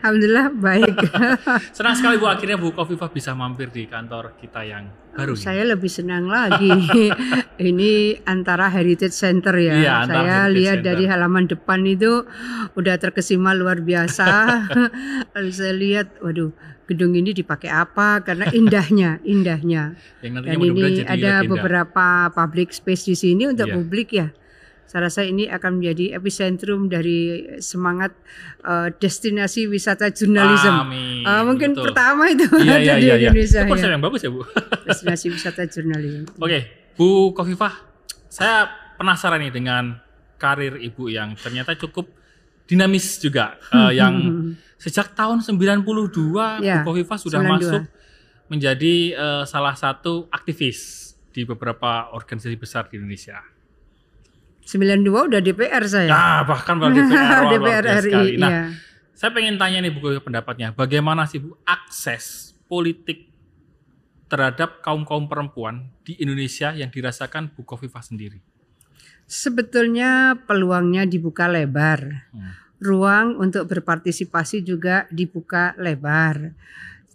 Alhamdulillah baik. Senang sekali Bu, akhirnya Bu Khofifah bisa mampir di kantor kita yang baru ini. Saya lebih senang lagi. Ini antara Heritage Center ya. Iya, antara Saya Heritage lihat Center. dari halaman depan itu udah terkesima luar biasa. Lalu saya lihat, waduh, gedung ini dipakai apa? Karena indahnya. Yang nantinya Dan mudah-mudahan ini jadi ada legenda. beberapa public space di sini untuk Iya. publik ya. Saya rasa ini akan menjadi epicentrum dari semangat destinasi wisata jurnalisme. Amin. Mungkin Betul. pertama itu Iya, ada di Indonesia. Itu konsep Ya. yang bagus ya Bu. Destinasi wisata jurnalisme. Oke, Bu Khofifah, saya penasaran nih dengan karir Ibu yang ternyata cukup dinamis juga. Yang sejak tahun 92 Ya, Bu Khofifah sudah 92. masuk menjadi salah satu aktivis di beberapa organisasi besar di Indonesia. 92 udah DPR saya. Nah, bahkan kalau DPR, wah, luar DPR biasa RI. sekali. Nah, Iya. saya pengen tanya nih Bu Khofifah pendapatnya, bagaimana sih Bu akses politik terhadap kaum-kaum perempuan di Indonesia yang dirasakan Bu Khofifah sendiri? Sebetulnya peluangnya dibuka lebar. Ruang untuk berpartisipasi juga dibuka lebar.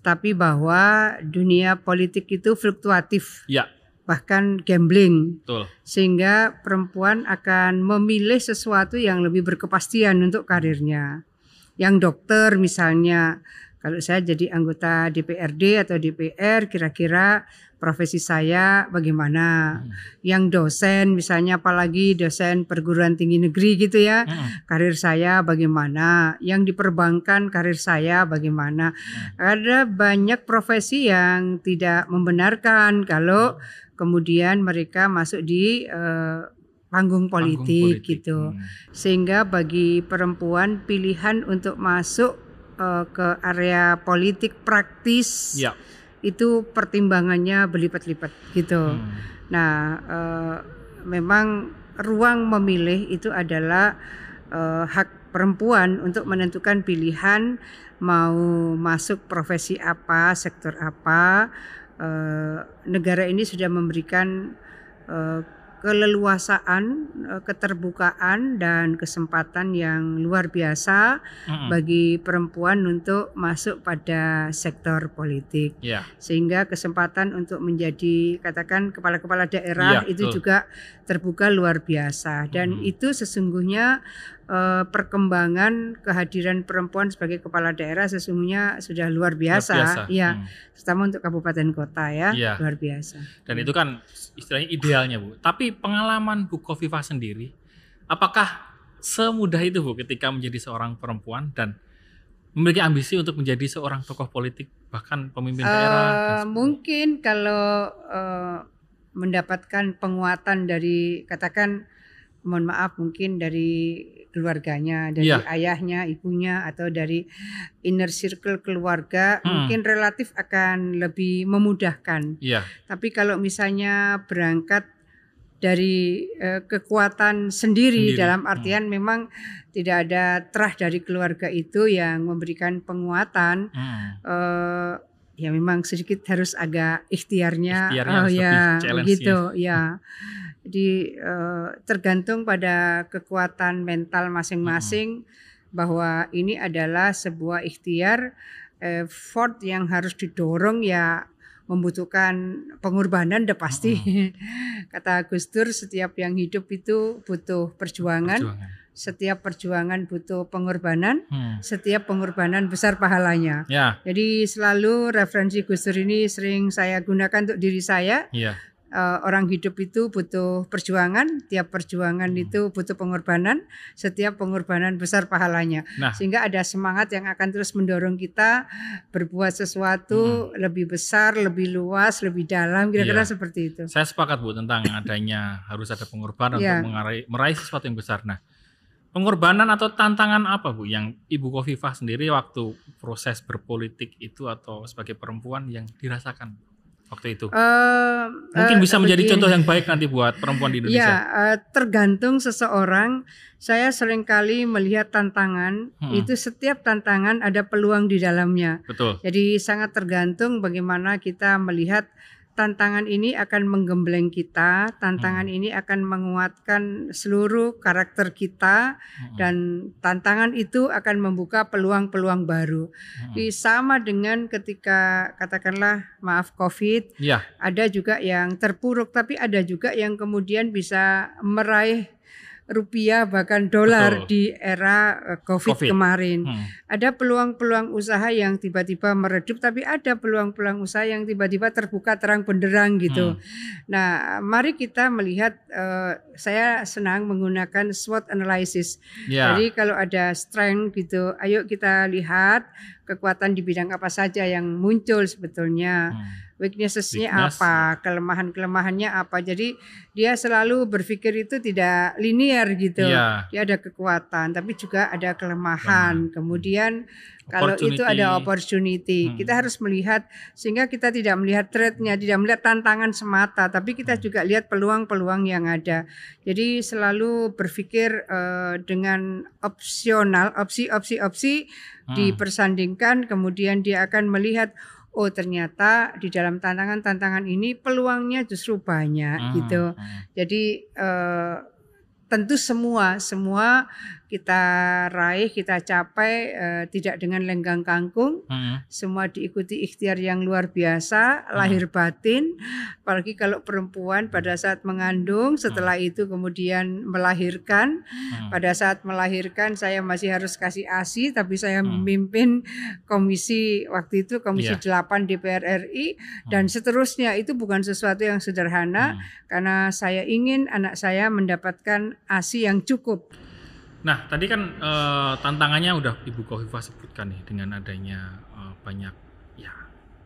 Tapi bahwa dunia politik itu fluktuatif. Ya, Bahkan gambling, betul. sehingga perempuan akan memilih sesuatu yang lebih berkepastian untuk karirnya. Yang dokter misalnya, kalau saya jadi anggota DPRD atau DPR, kira-kira profesi saya bagaimana? Yang dosen misalnya, apalagi dosen perguruan tinggi negeri gitu ya, karir saya bagaimana? Yang di perbankan karir saya bagaimana? Ada banyak profesi yang tidak membenarkan kalau kemudian mereka masuk di panggung politik gitu. Sehingga bagi perempuan pilihan untuk masuk ke area politik praktis Ya. itu pertimbangannya berlipat-lipat gitu. Nah, memang ruang memilih itu adalah hak perempuan untuk menentukan pilihan mau masuk profesi apa, sektor apa. Negara ini sudah memberikan keleluasaan, keterbukaan dan kesempatan yang luar biasa bagi perempuan untuk masuk pada sektor politik. Ya. Sehingga kesempatan untuk menjadi katakan kepala-kepala daerah Iya, itu betul. juga terbuka luar biasa. Dan itu sesungguhnya perkembangan kehadiran perempuan sebagai kepala daerah sesungguhnya sudah luar biasa. Ya, terutama untuk kabupaten kota ya, Iya. luar biasa. Dan itu kan istilahnya idealnya Bu. Tapi pengalaman Bu Khofifah sendiri, apakah semudah itu Bu ketika menjadi seorang perempuan dan memiliki ambisi untuk menjadi seorang tokoh politik bahkan pemimpin daerah? Mungkin kalau mendapatkan penguatan dari katakan mohon maaf mungkin dari keluarganya, dari ayahnya, ibunya atau dari inner circle keluarga mungkin relatif akan lebih memudahkan. Tapi kalau misalnya berangkat dari kekuatan sendiri dalam artian memang tidak ada terah dari keluarga itu yang memberikan penguatan, ya memang sedikit harus agak ikhtiarnya harus ya lebih begitu ya. Jadi tergantung pada kekuatan mental masing-masing bahwa ini adalah sebuah ikhtiar, effort yang harus didorong ya membutuhkan pengorbanan udah pasti. Kata Gus Dur, setiap yang hidup itu butuh perjuangan. Setiap perjuangan butuh pengorbanan, setiap pengorbanan besar pahalanya. Jadi selalu referensi Gus Dur ini sering saya gunakan untuk diri saya. Orang hidup itu butuh perjuangan, tiap perjuangan itu butuh pengorbanan, setiap pengorbanan besar pahalanya. Sehingga ada semangat yang akan terus mendorong kita berbuat sesuatu lebih besar, lebih luas, lebih dalam, kira-kira seperti itu. Saya sepakat Bu tentang adanya harus ada pengorbanan untuk meraih sesuatu yang besar. Nah, pengorbanan atau tantangan apa Bu yang Ibu Khofifah sendiri waktu proses berpolitik itu atau sebagai perempuan yang dirasakan waktu itu? Mungkin bisa menjadi contoh yang baik nanti buat perempuan di Indonesia. Ya, tergantung seseorang. Saya seringkali melihat tantangan, itu setiap tantangan ada peluang di dalamnya. Betul. Jadi sangat tergantung bagaimana kita melihat tantangan ini akan menggembleng kita, tantangan ini akan menguatkan seluruh karakter kita, dan tantangan itu akan membuka peluang-peluang baru. Sama dengan ketika katakanlah maaf COVID, ada juga yang terpuruk, tapi ada juga yang kemudian bisa meraih rupiah bahkan dolar di era COVID kemarin. Ada peluang-peluang usaha yang tiba-tiba meredup, tapi ada peluang-peluang usaha yang tiba-tiba terbuka terang benderang gitu. Nah, mari kita melihat, saya senang menggunakan SWOT analysis. Jadi kalau ada strength gitu, ayo kita lihat kekuatan di bidang apa saja yang muncul sebetulnya. Weakness-nya apa, kelemahan-kelemahannya apa. Jadi dia selalu berpikir itu tidak linear gitu. Dia ada kekuatan tapi juga ada kelemahan. Kemudian kalau itu ada opportunity, kita harus melihat sehingga kita tidak melihat threat-nya, tidak melihat tantangan semata, tapi kita juga lihat peluang-peluang yang ada. Jadi selalu berpikir dengan opsional, opsi dipersandingkan, kemudian dia akan melihat oh ternyata di dalam tantangan-tantangan ini peluangnya justru banyak gitu. Jadi tentu semua kita raih, kita capai tidak dengan lenggang kangkung. Semua diikuti ikhtiar yang luar biasa, lahir batin. Apalagi kalau perempuan pada saat mengandung, setelah itu kemudian melahirkan. Pada saat melahirkan saya masih harus kasih ASI, tapi saya memimpin komisi waktu itu komisi 8 DPR RI dan seterusnya. Itu bukan sesuatu yang sederhana karena saya ingin anak saya mendapatkan ASI yang cukup. Nah, tadi kan tantangannya udah Ibu Khofifah sebutkan nih dengan adanya banyak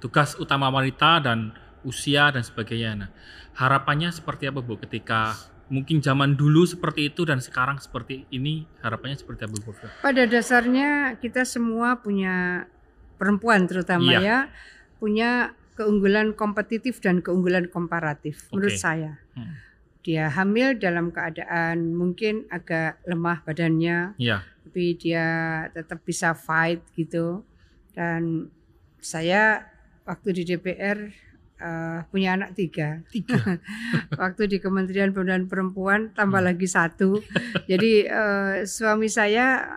tugas utama wanita dan usia dan sebagainya. Nah, harapannya seperti apa Bu ketika mungkin zaman dulu seperti itu dan sekarang seperti ini, harapannya seperti apa Bu Khofifah? Pada dasarnya kita semua punya, perempuan terutama punya keunggulan kompetitif dan keunggulan komparatif menurut saya. Dia hamil dalam keadaan mungkin agak lemah badannya, tapi dia tetap bisa fight gitu. Dan saya waktu di DPR punya anak 3. Waktu di Kementerian Pemberdayaan Perempuan tambah lagi 1. Jadi suami saya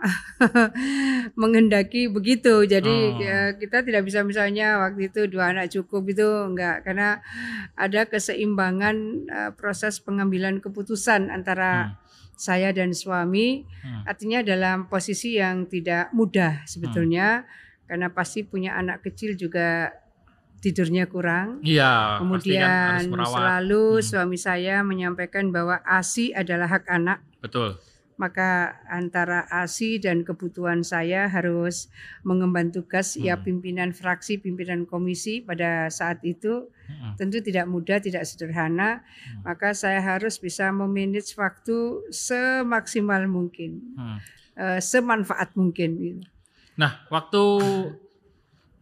menghendaki begitu. Jadi kita tidak bisa misalnya waktu itu 2 anak cukup itu enggak, karena ada keseimbangan proses pengambilan keputusan antara saya dan suami. Artinya dalam posisi yang tidak mudah sebetulnya, karena pasti punya anak kecil juga tidurnya kurang. Kemudian kan selalu suami saya menyampaikan bahwa ASI adalah hak anak. Betul. Maka antara ASI dan kebutuhan saya harus mengemban tugas pimpinan fraksi, pimpinan komisi pada saat itu. Tentu tidak mudah, tidak sederhana. Maka saya harus bisa memanage waktu semaksimal mungkin, semanfaat mungkin. Nah, waktu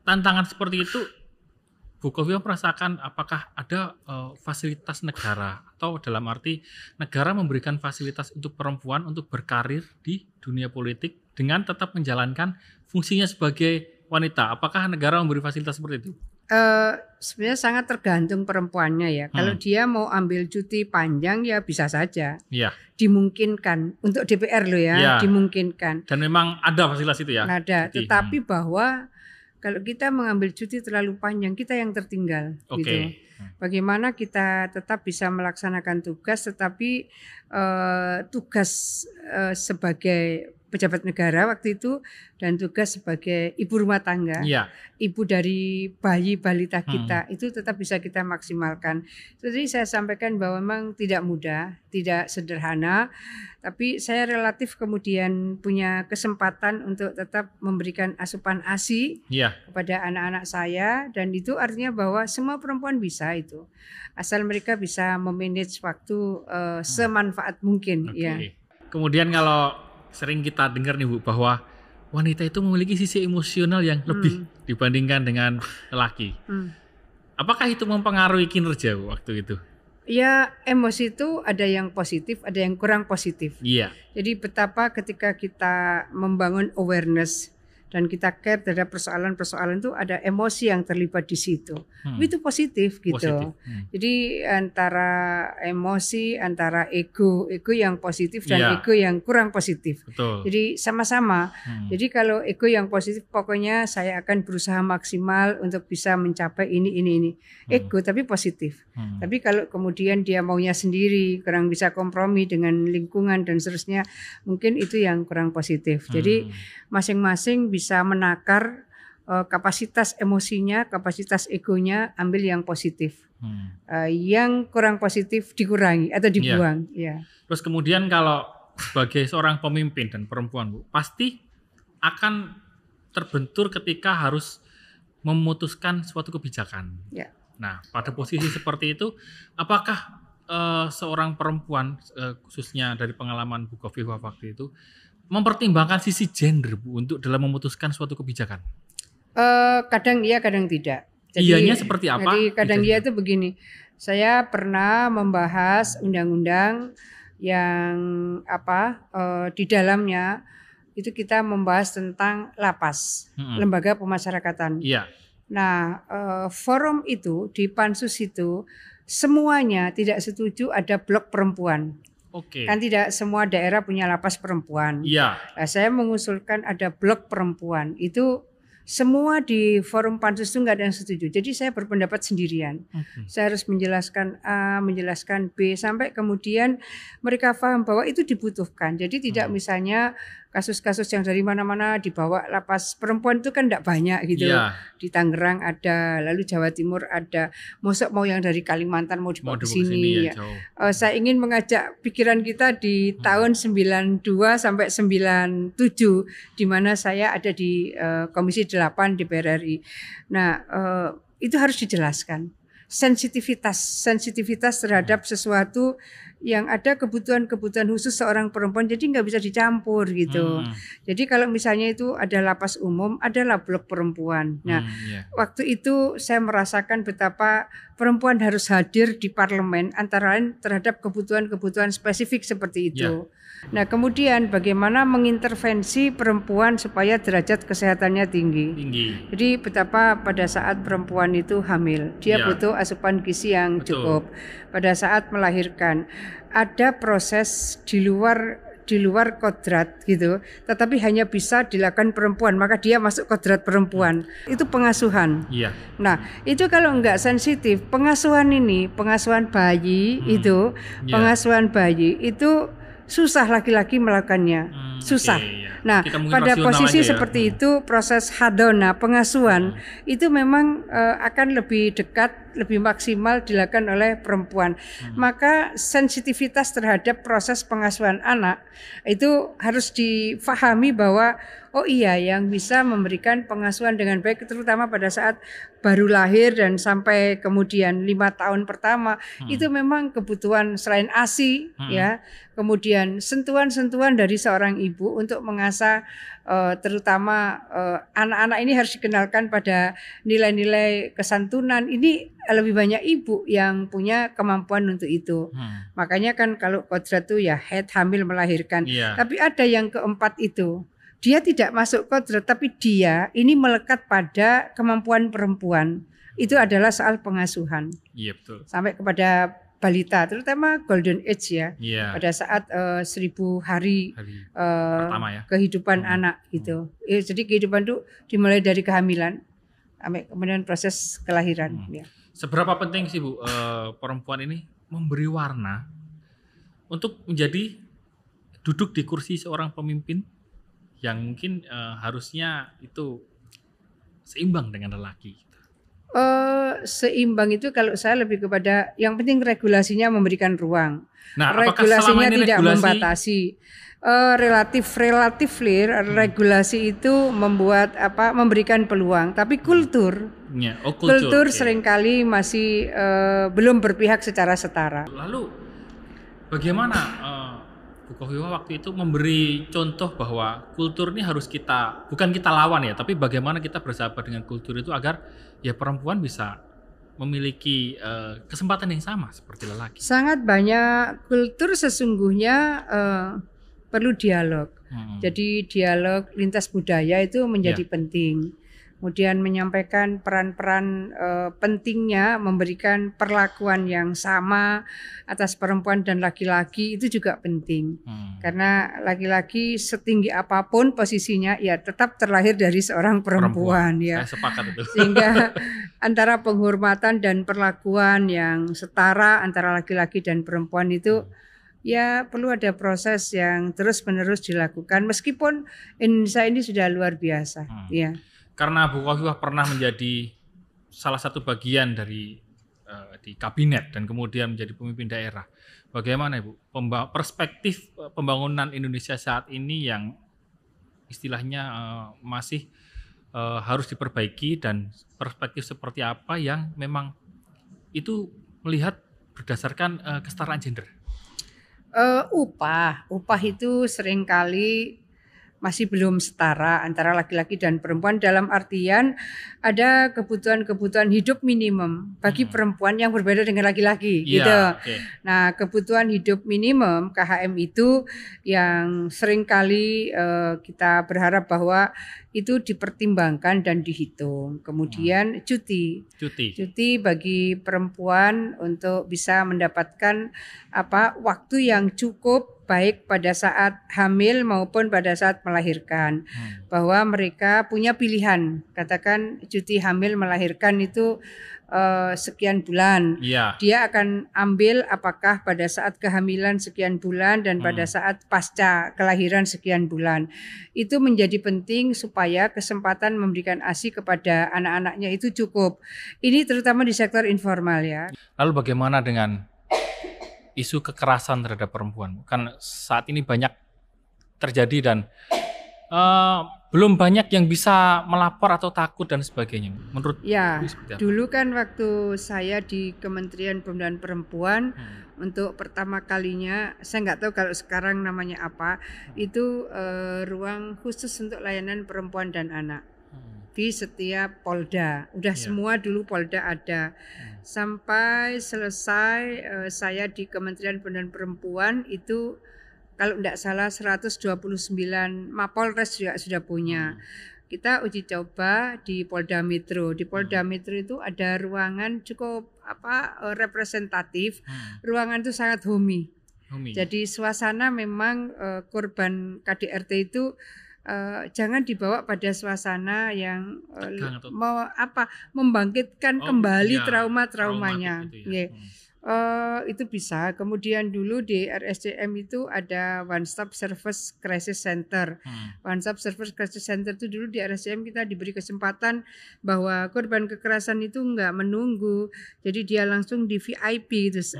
tantangan seperti itu Bu Khofifah merasakan apakah ada fasilitas negara atau dalam arti negara memberikan fasilitas untuk perempuan untuk berkarir di dunia politik dengan tetap menjalankan fungsinya sebagai wanita. Apakah negara memberi fasilitas seperti itu? Sebenarnya sangat tergantung perempuannya ya. Kalau dia mau ambil cuti panjang ya bisa saja. Dimungkinkan untuk DPR loh ya, dimungkinkan. Dan memang ada fasilitas itu ya? Ada, tetapi bahwa kalau kita mengambil cuti terlalu panjang, kita yang tertinggal. Gitu. Bagaimana kita tetap bisa melaksanakan tugas, tetapi tugas sebagai pejabat negara waktu itu dan tugas sebagai ibu rumah tangga, ibu dari bayi balita kita, itu tetap bisa kita maksimalkan. Jadi saya sampaikan bahwa memang tidak mudah, tidak sederhana, tapi saya relatif kemudian punya kesempatan untuk tetap memberikan asupan ASI kepada anak-anak saya, dan itu artinya bahwa semua perempuan bisa itu, asal mereka bisa memanage waktu semanfaat mungkin. Kemudian kalau sering kita dengar nih Bu bahwa wanita itu memiliki sisi emosional yang lebih dibandingkan dengan lelaki. Apakah itu mempengaruhi kinerja Bu waktu itu? Ya, emosi itu ada yang positif, ada yang kurang positif. Jadi betapa ketika kita membangun awareness dan kita care terhadap persoalan-persoalan itu, ada emosi yang terlibat di situ. Itu positif gitu. Jadi antara emosi, antara ego yang positif dan ego yang kurang positif. Betul. Jadi sama-sama. Jadi kalau ego yang positif, pokoknya saya akan berusaha maksimal untuk bisa mencapai ini. Ego tapi positif. Tapi kalau kemudian dia maunya sendiri, kurang bisa kompromi dengan lingkungan dan seterusnya, mungkin itu yang kurang positif. Jadi masing-masing bisa menakar kapasitas emosinya, kapasitas egonya, ambil yang positif. Yang kurang positif dikurangi atau dibuang. Ya. Terus kemudian kalau sebagai seorang pemimpin dan perempuan, Bu, pasti akan terbentur ketika harus memutuskan suatu kebijakan. Ya. Nah, pada posisi seperti itu, apakah seorang perempuan, khususnya dari pengalaman Bu Khofifah waktu itu, mempertimbangkan sisi gender, Bu, untuk dalam memutuskan suatu kebijakan? Kadang iya, kadang tidak. Jadi, iyanya seperti apa? Jadi kadang iya itu begini. Saya pernah membahas undang-undang yang di dalamnya itu kita membahas tentang lapas, lembaga pemasyarakatan. Iya. Nah, forum itu di pansus itu semuanya tidak setuju ada blok perempuan. Oke. Kan tidak semua daerah punya lapas perempuan. Iya. Nah, saya mengusulkan ada blok perempuan. Itu semua di forum pansus itu nggak ada yang setuju. Jadi saya berpendapat sendirian. Saya harus menjelaskan A, menjelaskan B, sampai kemudian mereka paham bahwa itu dibutuhkan. Jadi tidak misalnya kasus-kasus yang dari mana-mana dibawa lapas perempuan itu kan tidak banyak gitu. Iya. Di Tangerang ada, lalu Jawa Timur ada. Mosok mau yang dari Kalimantan mau dibawa ke sini. Ya. Saya ingin mengajak pikiran kita di tahun 92 sampai 97 di mana saya ada di Komisi 8 DPR RI. Nah, itu harus dijelaskan. Sensitivitas terhadap sesuatu yang ada kebutuhan-kebutuhan khusus seorang perempuan, jadi nggak bisa dicampur gitu. Jadi kalau misalnya itu ada lapas umum, adalah blok perempuan. Nah, waktu itu saya merasakan betapa perempuan harus hadir di parlemen, antara lain terhadap kebutuhan-kebutuhan spesifik seperti itu. Nah, kemudian bagaimana mengintervensi perempuan supaya derajat kesehatannya tinggi. Jadi betapa pada saat perempuan itu hamil, dia butuh asupan gizi yang cukup. Pada saat melahirkan, ada proses di luar kodrat gitu, tetapi hanya bisa dilakukan perempuan, maka dia masuk kodrat perempuan. Itu pengasuhan. Nah, itu kalau enggak sensitif, pengasuhan bayi itu, pengasuhan bayi itu susah laki-laki melakukannya, susah. Nah, pada posisi seperti itu, proses hadona, pengasuhan, itu memang akan lebih dekat, lebih maksimal dilakukan oleh perempuan. Maka sensitivitas terhadap proses pengasuhan anak itu harus difahami bahwa oh iya, yang bisa memberikan pengasuhan dengan baik, terutama pada saat baru lahir dan sampai kemudian 5 tahun pertama, itu memang kebutuhan selain ASI, ya, kemudian sentuhan-sentuhan dari seorang ibu untuk mengasah terutama anak-anak ini harus dikenalkan pada nilai-nilai kesantunan. Ini lebih banyak ibu yang punya kemampuan untuk itu. Makanya kan kalau kodrat itu ya head, hamil, melahirkan. Tapi ada yang keempat itu. Dia tidak masuk kodrat, tapi dia ini melekat pada kemampuan perempuan. Itu adalah soal pengasuhan. Iya, betul. Sampai kepada balita, terutama golden age ya. Pada saat 1000 hari pertama ya. Kehidupan anak gitu. Jadi kehidupan itu dimulai dari kehamilan sampai kemudian proses kelahiran. Ya. Seberapa penting sih Bu perempuan ini memberi warna untuk menjadi duduk di kursi seorang pemimpin yang mungkin harusnya itu seimbang dengan lelaki? Seimbang itu kalau saya lebih kepada yang penting regulasinya memberikan ruang. Nah, regulasinya tidak membatasi. Relatif regulasi itu memberikan peluang, tapi kultur seringkali masih belum berpihak secara setara. Lalu bagaimana Bu Khofifah waktu itu memberi contoh bahwa kultur ini harus bukan kita lawan ya, tapi bagaimana kita bersahabat dengan kultur itu agar ya perempuan bisa memiliki kesempatan yang sama seperti lelaki. Sangat banyak kultur sesungguhnya perlu dialog. Jadi dialog lintas budaya itu menjadi penting. Kemudian menyampaikan peran-peran pentingnya memberikan perlakuan yang sama atas perempuan dan laki-laki itu juga penting. Karena laki-laki setinggi apapun posisinya ya tetap terlahir dari seorang perempuan. Ya. Saya sepakat itu. Sehingga antara penghormatan dan perlakuan yang setara antara laki-laki dan perempuan itu ya perlu ada proses yang terus-menerus dilakukan meskipun Indonesia ini sudah luar biasa. Ya. Karena Bu Khofifah pernah menjadi salah satu bagian dari di kabinet dan kemudian menjadi pemimpin daerah. Bagaimana Ibu perspektif pembangunan Indonesia saat ini yang istilahnya masih harus diperbaiki dan perspektif seperti apa yang memang itu melihat berdasarkan kesetaraan gender? Upah itu seringkali masih belum setara antara laki-laki dan perempuan dalam artian ada kebutuhan-kebutuhan hidup minimum bagi perempuan yang berbeda dengan laki-laki gitu. Nah, kebutuhan hidup minimum KHM itu yang seringkali kita berharap bahwa itu dipertimbangkan dan dihitung. Kemudian cuti bagi perempuan untuk bisa mendapatkan waktu yang cukup baik pada saat hamil maupun pada saat melahirkan. Bahwa mereka punya pilihan. Katakan cuti hamil melahirkan itu sekian bulan. Dia akan ambil apakah pada saat kehamilan sekian bulan dan pada saat pasca kelahiran sekian bulan. Itu menjadi penting supaya kesempatan memberikan ASI kepada anak-anaknya itu cukup. Ini terutama di sektor informal ya. Lalu bagaimana dengan isu kekerasan terhadap perempuan? Kan saat ini banyak terjadi dan belum banyak yang bisa melapor atau takut dan sebagainya. Menurut dulu kan waktu saya di Kementerian Pemberdayaan Perempuan untuk pertama kalinya, saya nggak tahu kalau sekarang namanya apa, itu ruang khusus untuk layanan perempuan dan anak di setiap Polda. Udah semua dulu Polda ada. Sampai selesai saya di Kementerian Pemberdayaan Perempuan itu kalau tidak salah 129 Mapolres juga sudah punya. Kita uji coba di Polda Metro. Di Polda Metro itu ada ruangan cukup representatif. Ruangan itu sangat homey. Jadi suasana memang korban KDRT itu jangan dibawa pada suasana yang membangkitkan kembali trauma-traumanya. Itu bisa. Kemudian dulu di RSCM itu ada One Stop Service Crisis Center. One Stop Service Crisis Center itu dulu di RSCM kita diberi kesempatan bahwa korban kekerasan itu enggak menunggu. Jadi dia langsung di VIP terus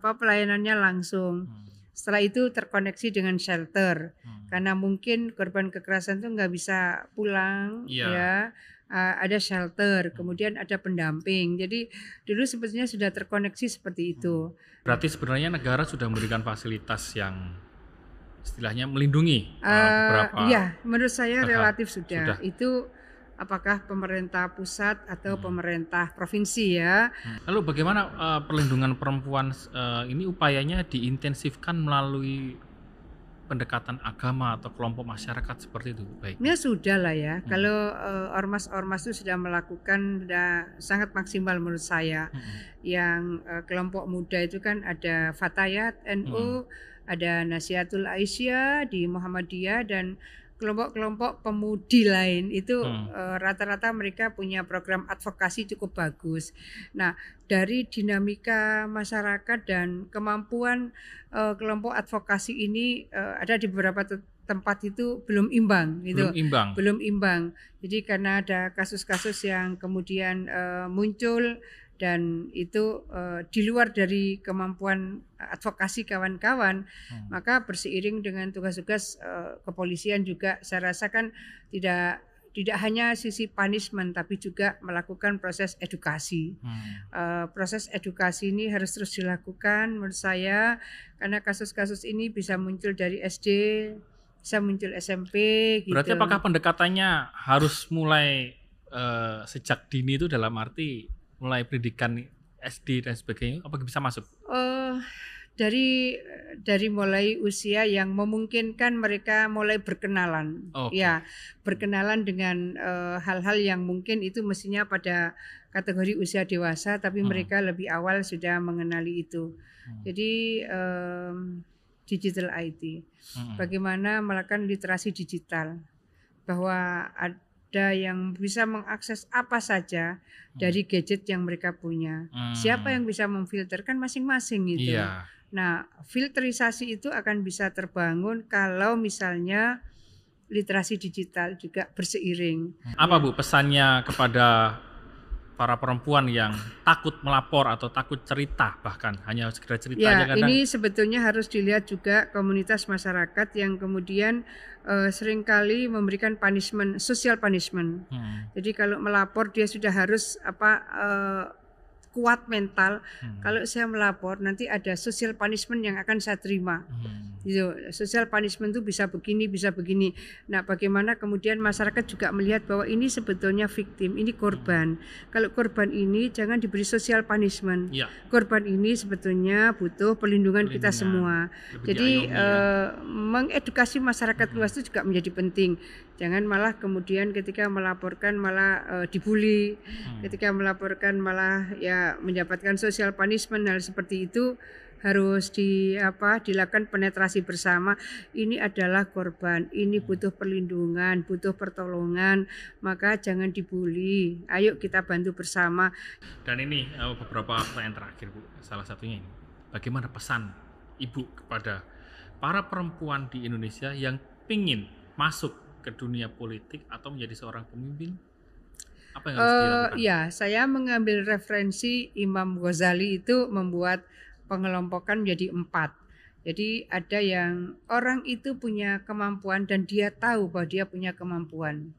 pelayanannya langsung. Setelah itu terkoneksi dengan shelter. Karena mungkin korban kekerasan itu enggak bisa pulang ya. Ada shelter, kemudian ada pendamping. Jadi dulu sebetulnya sudah terkoneksi seperti itu. Berarti sebenarnya negara sudah memberikan fasilitas yang istilahnya melindungi beberapa. Iya, menurut saya relatif sudah. Itu apakah pemerintah pusat atau pemerintah provinsi ya. Lalu bagaimana perlindungan perempuan ini upayanya diintensifkan melalui pendekatan agama atau kelompok masyarakat seperti itu? Baiknya sudah lah ya. Kalau ormas-ormas itu sudah melakukan sangat maksimal menurut saya. Yang kelompok muda itu kan ada Fatayat NU, ada Nasihatul Aisyah di Muhammadiyah dan kelompok-kelompok pemudi lain itu rata-rata mereka punya program advokasi cukup bagus. Nah, dari dinamika masyarakat dan kemampuan kelompok advokasi ini ada di beberapa tempat itu belum imbang gitu. Belum imbang. Jadi karena ada kasus-kasus yang kemudian muncul dan itu di luar dari kemampuan advokasi kawan-kawan, maka berseiring dengan tugas-tugas kepolisian juga saya rasakan tidak hanya sisi punishment tapi juga melakukan proses edukasi. Proses edukasi ini harus terus dilakukan menurut saya karena kasus-kasus ini bisa muncul dari SD, bisa muncul SMP gitu. Berarti apakah pendekatannya harus mulai sejak dini itu dalam arti mulai pendidikan SD dan sebagainya, apa bisa masuk? dari mulai usia yang memungkinkan mereka mulai berkenalan, ya berkenalan dengan hal-hal yang mungkin itu mestinya pada kategori usia dewasa, tapi mereka lebih awal sudah mengenali itu. Jadi digital IT, bagaimana melakukan literasi digital, bahwa ada yang bisa mengakses apa saja dari gadget yang mereka punya. Siapa yang bisa memfilterkan masing-masing itu. Nah, filterisasi itu akan bisa terbangun kalau misalnya literasi digital juga berseiring. Apa Bu pesannya kepada para perempuan yang takut melapor atau takut cerita, bahkan hanya sekedar cerita aja kadang? Ini sebetulnya harus dilihat juga komunitas masyarakat yang kemudian seringkali memberikan punishment, social punishment. Jadi kalau melapor dia sudah harus kuat mental. Kalau saya melapor nanti ada social punishment yang akan saya terima. Gitu. Social punishment itu bisa begini, bisa begini. Nah, bagaimana kemudian masyarakat juga melihat bahwa ini sebetulnya victim, ini korban. Kalau korban ini jangan diberi social punishment. Korban ini sebetulnya butuh perlindungan kita semua. Jadi mengedukasi masyarakat luas itu juga menjadi penting. Jangan malah kemudian ketika melaporkan malah dibully, ketika melaporkan malah ya mendapatkan social punishment. Hal seperti itu harus dilakukan penetrasi bersama. Ini adalah korban, ini butuh perlindungan, butuh pertolongan, maka jangan dibully. Ayo kita bantu bersama. Dan ini beberapa pertanyaan terakhir Bu. Salah satunya ini, bagaimana pesan Ibu kepada para perempuan di Indonesia yang ingin masuk ke dunia politik atau menjadi seorang pemimpin? Apa yang harus dilakukan? Ya, saya mengambil referensi Imam Ghazali itu membuat pengelompokan menjadi 4. Jadi ada yang orang itu punya kemampuan dan dia tahu bahwa dia punya kemampuan.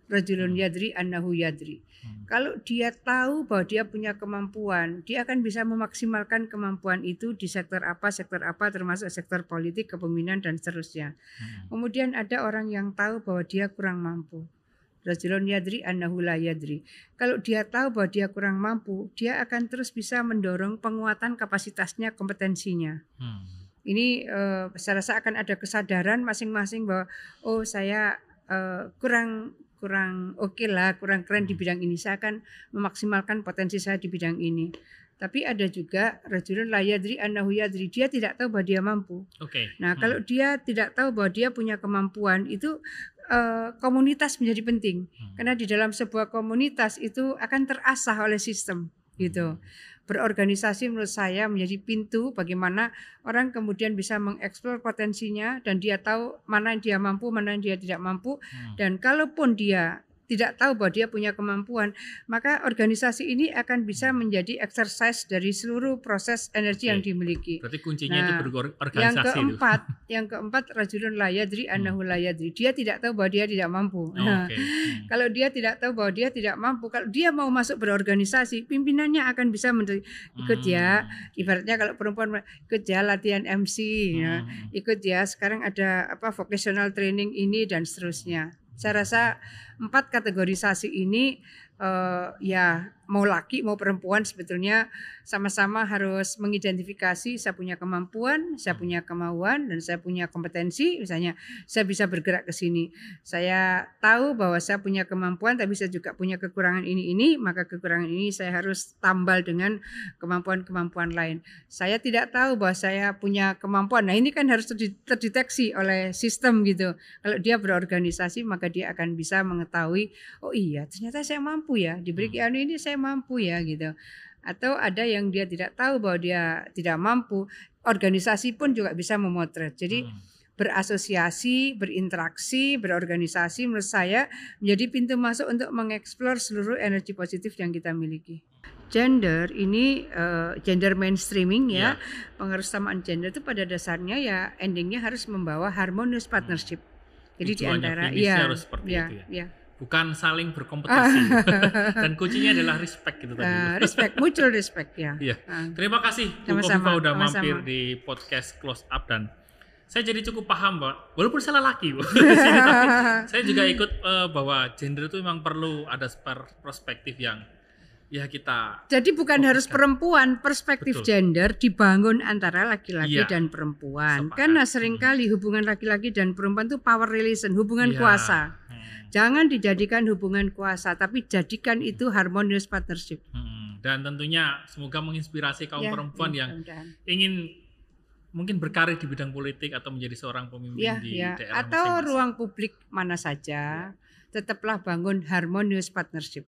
Rajulun yadri annahu yadri. Kalau dia tahu bahwa dia punya kemampuan, dia akan bisa memaksimalkan kemampuan itu di sektor apa termasuk sektor politik, kepemimpinan dan seterusnya. Kemudian ada orang yang tahu bahwa dia kurang mampu. Rajulun yadri annahu la yadri. Kalau dia tahu bahwa dia kurang mampu, dia akan terus bisa mendorong penguatan kapasitasnya, kompetensinya. Ini saya rasa akan ada kesadaran masing-masing bahwa saya kurang oke lah, kurang keren di bidang ini. Saya akan memaksimalkan potensi saya di bidang ini. Tapi ada juga rajulun la yadri annahu yadri. Dia tidak tahu bahwa dia mampu. Nah, kalau dia tidak tahu bahwa dia punya kemampuan, itu komunitas menjadi penting. Karena di dalam sebuah komunitas itu akan terasah oleh sistem gitu. Berorganisasi menurut saya menjadi pintu bagaimana orang kemudian bisa mengeksplor potensinya dan dia tahu mana yang dia mampu, mana yang dia tidak mampu. Dan kalaupun dia tidak tahu bahwa dia punya kemampuan, maka organisasi ini akan bisa menjadi exercise dari seluruh proses energi yang dimiliki. Berarti kuncinya itu berorganisasi. Yang keempat rajulun la yadri annahu la yadri. Dia tidak tahu bahwa dia tidak mampu. Kalau dia tidak tahu bahwa dia tidak mampu, kalau dia mau masuk berorganisasi, pimpinannya akan bisa ikut ya. Ibaratnya kalau perempuan ikut ya latihan MC, ya. Ikut ya sekarang ada vocational training ini dan seterusnya. Saya rasa 4 kategorisasi ini ya mau laki mau perempuan sebetulnya sama-sama harus mengidentifikasi saya punya kemampuan, saya punya kemauan dan saya punya kompetensi. Misalnya saya bisa bergerak ke sini. Saya tahu bahwa saya punya kemampuan tapi saya juga punya kekurangan ini, maka kekurangan ini saya harus tambal dengan kemampuan-kemampuan lain. Saya tidak tahu bahwa saya punya kemampuan. Nah, ini kan harus terdeteksi oleh sistem gitu. Kalau dia berorganisasi maka dia akan bisa mengetahui, oh iya ternyata saya mampu ya, diberi ini saya mampu ya gitu. Atau ada yang dia tidak tahu bahwa dia tidak mampu, organisasi pun juga bisa memotret. Jadi berasosiasi, berinteraksi, berorganisasi menurut saya menjadi pintu masuk untuk mengeksplor seluruh energi positif yang kita miliki. Gender ini gender mainstreaming ya, pengerusamaan gender itu pada dasarnya ya endingnya harus membawa harmonious partnership. Jadi di antara harus seperti itu ya. Bukan saling berkompetisi. Dan kuncinya adalah respect gitu tadi. Respect, mutual respect ya. Iya. Terima kasih Bu Kofifa udah mampir di podcast Close Up dan saya jadi cukup paham Pak. Walaupun saya laki Bu. Saya juga ikut bahwa gender itu memang perlu ada perspektif yang ya kita. Jadi bukan harus perempuan, perspektif Betul. gender dibangun antara laki-laki Iya, dan perempuan. sepakat. Karena seringkali hubungan laki-laki dan perempuan itu power relation, hubungan Iya. kuasa. Jangan dijadikan hubungan kuasa, tapi jadikan itu harmonious partnership. Dan tentunya semoga menginspirasi kaum perempuan yang mudah-mudahan. ingin mungkin berkarir di bidang politik atau menjadi seorang pemimpin di daerah atau masing-masing. ruang publik mana saja, tetaplah bangun harmonious partnership.